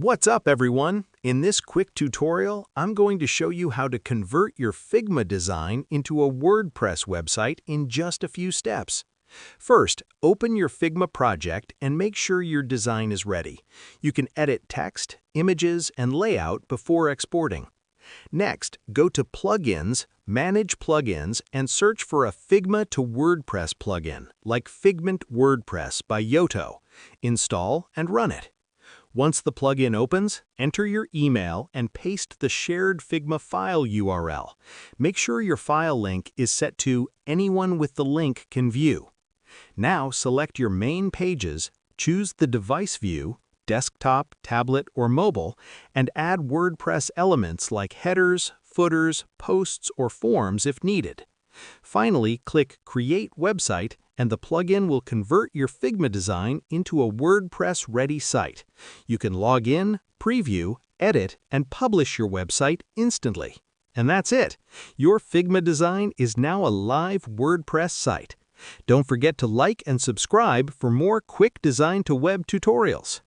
What's up, everyone? In this quick tutorial, I'm going to show you how to convert your Figma design into a WordPress website in just a few steps. First, open your Figma project and make sure your design is ready. You can edit text, images, and layout before exporting. Next, go to Plugins, Manage Plugins, and search for a Figma to WordPress plugin, like Figment WordPress by Yoto. Install and run it. Once the plugin opens, enter your email and paste the shared Figma file URL. Make sure your file link is set to Anyone with the link can view. Now select your main pages, choose the device view, desktop, tablet, or mobile, and add WordPress elements like headers, footers, posts, or forms if needed. Finally, click Create Website, and the plugin will convert your Figma design into a WordPress-ready site. You can log in, preview, edit, and publish your website instantly. And that's it! Your Figma design is now a live WordPress site. Don't forget to like and subscribe for more quick design to web tutorials.